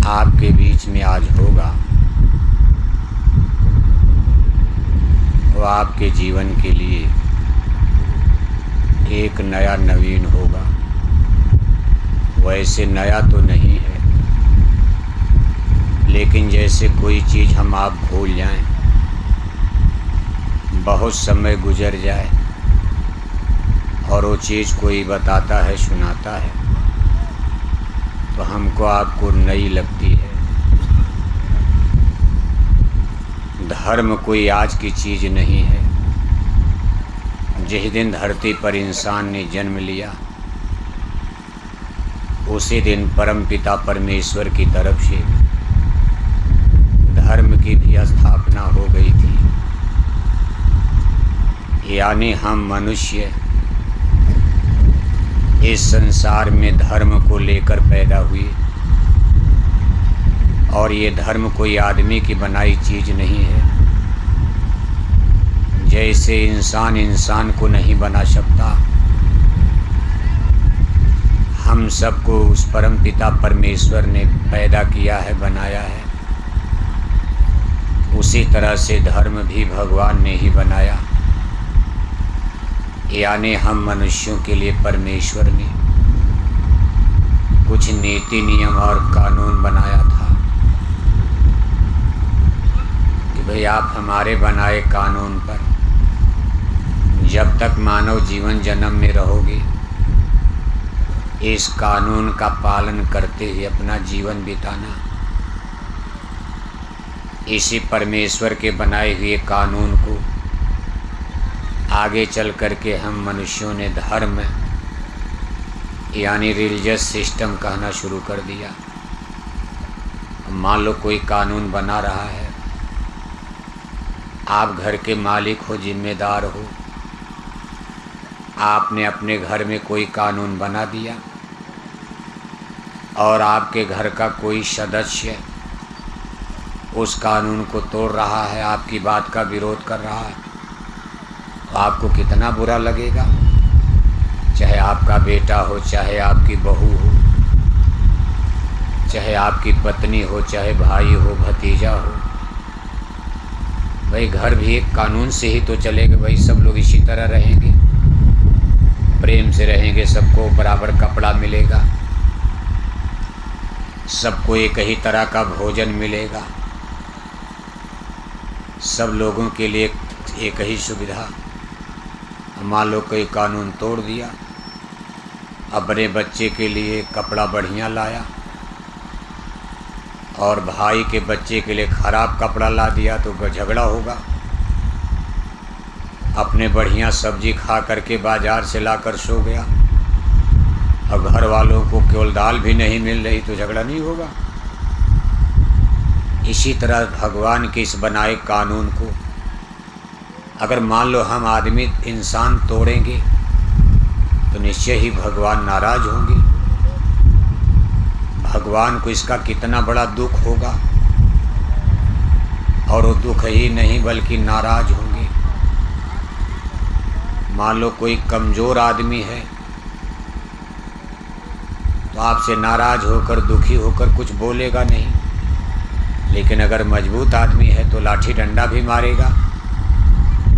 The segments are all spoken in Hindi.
आपके बीच में आज होगा वो आपके जीवन के लिए एक नया नवीन होगा। वैसे नया तो नहीं है, लेकिन जैसे कोई चीज़ हम आप भूल जाएं, बहुत समय गुजर जाए और वो चीज़ कोई बताता है, सुनाता है, तो हमको आपको नई लगती है। धर्म कोई आज की चीज़ नहीं है। जिस दिन धरती पर इंसान ने जन्म लिया, उसी दिन परमपिता परमेश्वर की तरफ से धर्म की भी स्थापना हो गई थी। यानी हम मनुष्य इस संसार में धर्म को लेकर पैदा हुए, और ये धर्म कोई आदमी की बनाई चीज़ नहीं है। जैसे इंसान इंसान को नहीं बना सकता, हम सबको उस परमपिता परमेश्वर ने पैदा किया है, बनाया है। उसी तरह से धर्म भी भगवान ने ही बनाया। यानी हम मनुष्यों के लिए परमेश्वर ने कुछ नीति नियम और कानून बनाया था कि भाई आप हमारे बनाए कानून पर जब तक मानव जीवन जन्म में रहोगे, इस कानून का पालन करते हुए अपना जीवन बिताना। इसी परमेश्वर के बनाए हुए कानून को आगे चल करके हम मनुष्यों ने धर्म यानी रिलीजियस सिस्टम कहना शुरू कर दिया। मान लो कोई कानून बना रहा है, आप घर के मालिक हो, जिम्मेदार हो, आपने अपने घर में कोई कानून बना दिया और आपके घर का कोई सदस्य उस कानून को तोड़ रहा है, आपकी बात का विरोध कर रहा है, तो आपको कितना बुरा लगेगा। चाहे आपका बेटा हो, चाहे आपकी बहू हो, चाहे आपकी पत्नी हो, चाहे भाई हो, भतीजा हो। भाई घर भी एक कानून से ही तो चलेगा। भाई सब लोग इसी तरह रहेंगे, प्रेम से रहेंगे, सबको बराबर कपड़ा मिलेगा, सबको एक ही तरह का भोजन मिलेगा, सब लोगों के लिए एक ही सुविधा। मान लो कोई कानून तोड़ दिया, अपने बच्चे के लिए कपड़ा बढ़िया लाया और भाई के बच्चे के लिए ख़राब कपड़ा ला दिया, तो झगड़ा होगा। अपने बढ़िया सब्जी खा करके बाज़ार से लाकर सो गया और घर वालों को केवल दाल भी नहीं मिल रही, तो झगड़ा नहीं होगा। इसी तरह भगवान के इस बनाए कानून को अगर मान लो हम आदमी इंसान तोड़ेंगे, तो निश्चय ही भगवान नाराज़ होंगे। भगवान को इसका कितना बड़ा दुख होगा, और वो दुख ही नहीं बल्कि नाराज़ होंगे। मान लो कोई कमज़ोर आदमी है, तो आपसे नाराज़ होकर, दुखी होकर कुछ बोलेगा नहीं, लेकिन अगर मजबूत आदमी है तो लाठी डंडा भी मारेगा।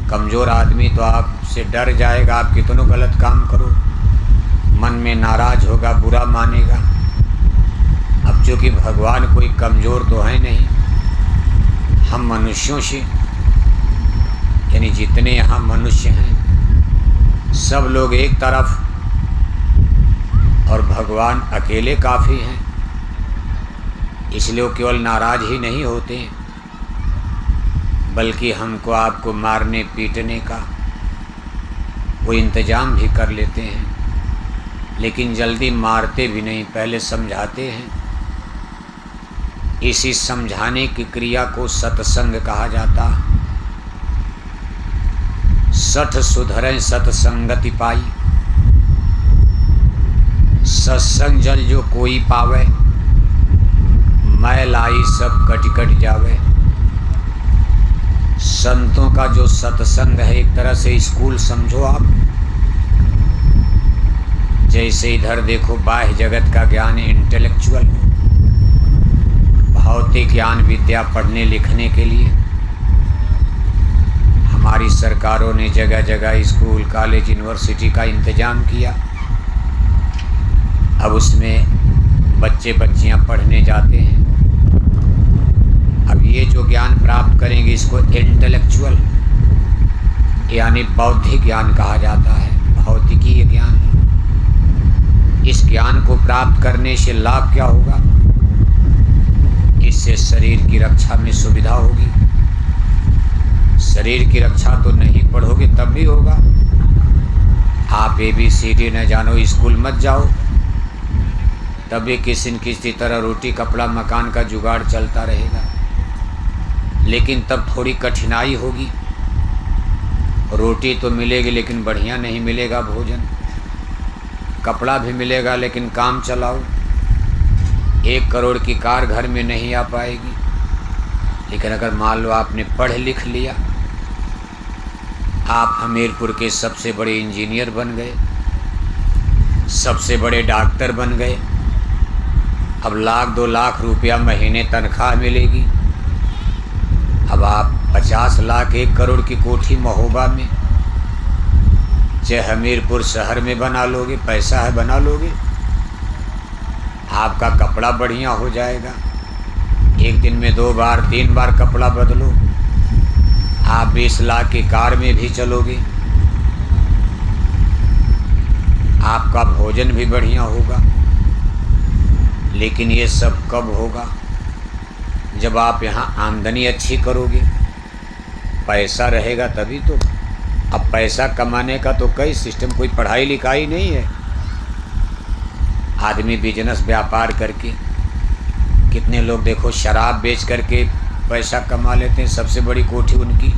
कमज़ोर आदमी तो आपसे डर जाएगा, आप कितनों गलत काम करो, मन में नाराज़ होगा, बुरा मानेगा। अब चूँकि भगवान कोई कमज़ोर तो है नहीं, हम मनुष्यों से यानी जितने यहाँ मनुष्य हैं सब लोग एक तरफ, और भगवान अकेले काफ़ी हैं। इसलिए वो केवल नाराज़ ही नहीं होते, बल्कि हमको आपको मारने पीटने का वो इंतज़ाम भी कर लेते हैं। लेकिन जल्दी मारते भी नहीं, पहले समझाते हैं। इसी समझाने की क्रिया को सत्संग कहा जाता। सठ सुधरें सत्संगति पाई, सत्संग जल जो कोई पावे, मैल आई सब कट कट जावे। संतों का जो सत्संग है एक तरह से स्कूल समझो आप। जैसे इधर देखो बाह्य जगत का ज्ञान इंटेलेक्चुअल, भौतिक ज्ञान विद्या पढ़ने लिखने के लिए हमारी सरकारों ने जगह जगह स्कूल कॉलेज यूनिवर्सिटी का इंतज़ाम किया। अब उसमें बच्चे बच्चियां पढ़ने जाते हैं। अब ये जो ज्ञान प्राप्त करेंगे इसको इंटेलेक्चुअल यानी बौद्धिक ज्ञान कहा जाता है, भौतिकीय ज्ञान। इस ज्ञान को प्राप्त करने से लाभ क्या होगा? इससे शरीर की रक्षा में सुविधा होगी। शरीर की रक्षा तो नहीं पढ़ोगे तब भी होगा। आप ABCD न जानो, स्कूल मत जाओ, तब भी किसी न किसी तरह रोटी कपड़ा मकान का जुगाड़ चलता रहेगा। लेकिन तब थोड़ी कठिनाई होगी। रोटी तो मिलेगी लेकिन बढ़िया नहीं मिलेगा भोजन, कपड़ा भी मिलेगा लेकिन काम चलाओ। 1 करोड़ की कार घर में नहीं आ पाएगी। लेकिन अगर मान लो आपने पढ़ लिख लिया, आप हमीरपुर के सबसे बड़े इंजीनियर बन गए, सबसे बड़े डॉक्टर बन गए। अब 1-2 लाख रुपया महीने तनख्वाह मिलेगी। अब आप 50 लाख 1 करोड़ की कोठी महोबा में चाहे हमीरपुर शहर में बना लोगे, पैसा है बना लोगे। आपका कपड़ा बढ़िया हो जाएगा, एक दिन में 2 बार 3 बार कपड़ा बदलो। आप 20 लाख की कार में भी चलोगे। आपका भोजन भी बढ़िया होगा। लेकिन ये सब कब होगा? जब आप यहाँ आमदनी अच्छी करोगे, पैसा रहेगा तभी तो। अब पैसा कमाने का तो कई सिस्टम, कोई पढ़ाई लिखाई नहीं है। आदमी बिजनेस व्यापार करके, कितने लोग देखो शराब बेच करके पैसा कमा लेते हैं। सबसे बड़ी कोठी उनकी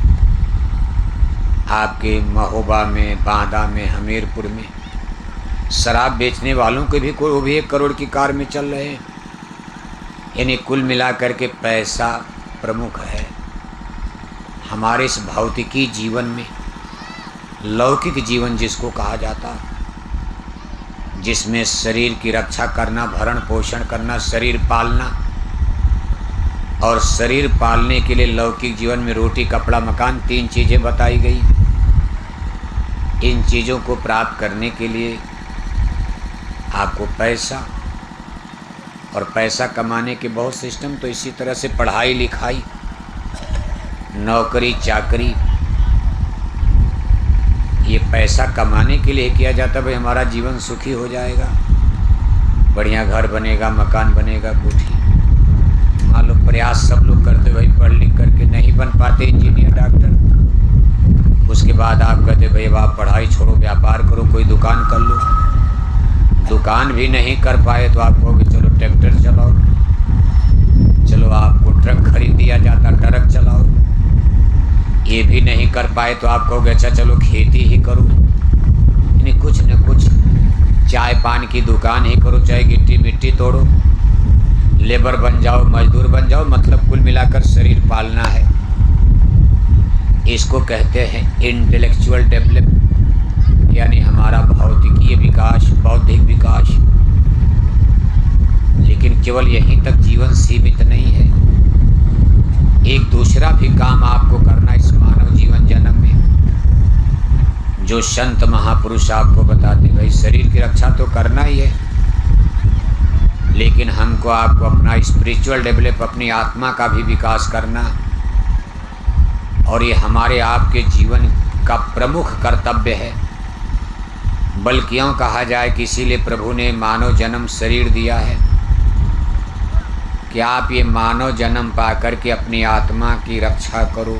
आपके महोबा में, बांदा में, हमीरपुर में शराब बेचने वालों के भी वो भी 1 करोड़ की कार में चल रहे हैं। यानी कुल मिलाकर के पैसा प्रमुख है। हमारे इस भौतिकी जीवन में लौकिक जीवन जिसको कहा जाता है, जिसमें शरीर की रक्षा करना, भरण पोषण करना, शरीर पालना, और शरीर पालने के लिए लौकिक जीवन में रोटी कपड़ा मकान 3 चीज़ें बताई गई। इन चीज़ों को प्राप्त करने के लिए आपको पैसा, और पैसा कमाने के बहुत सिस्टम, तो इसी तरह से पढ़ाई लिखाई, नौकरी चाकरी, ये पैसा कमाने के लिए किया जाता है। भाई हमारा जीवन सुखी हो जाएगा, बढ़िया घर बनेगा, मकान बनेगा, कोठी। मान लो प्रयास सब लोग करते, भाई पढ़ लिख करके नहीं बन पाते इंजीनियर डॉक्टर। उसके बाद आप कहते भाई अब आप पढ़ाई छोड़ो, व्यापार करो, कोई दुकान कर लो। दुकान भी नहीं कर पाए तो आप कहोगे चलो ट्रैक्टर चलाओ, चलो आपको ट्रक खरीद दिया जाता, ट्रक चलाओ। ये भी नहीं कर पाए तो आप कहोगे अच्छा चलो खेती ही करो। यानी कुछ न कुछ, चाय पान की दुकान ही करो, चाहे गिट्टी मिट्टी तोड़ो, लेबर बन जाओ, मजदूर बन जाओ। मतलब कुल मिलाकर शरीर पालना है। इसको कहते हैं इंटेलेक्चुअल डेवलप, यानी हमारा भौतिकीय विकास, बौद्धिक विकास। लेकिन केवल यहीं तक जीवन सीमित नहीं है। एक दूसरा भी काम आपको करना इस मानव जीवन जन्म में, जो संत महापुरुष आपको बताते भाई शरीर की रक्षा तो करना ही है, लेकिन हमको आपको अपना स्पिरिचुअल डेवलप, अपनी आत्मा का भी विकास करना। और ये हमारे आपके जीवन का प्रमुख कर्तव्य है। बल्कि यूँ कहा जाए कि इसीलिए प्रभु ने मानव जन्म शरीर दिया है कि आप ये मानव जन्म पा कर के अपनी आत्मा की रक्षा करो।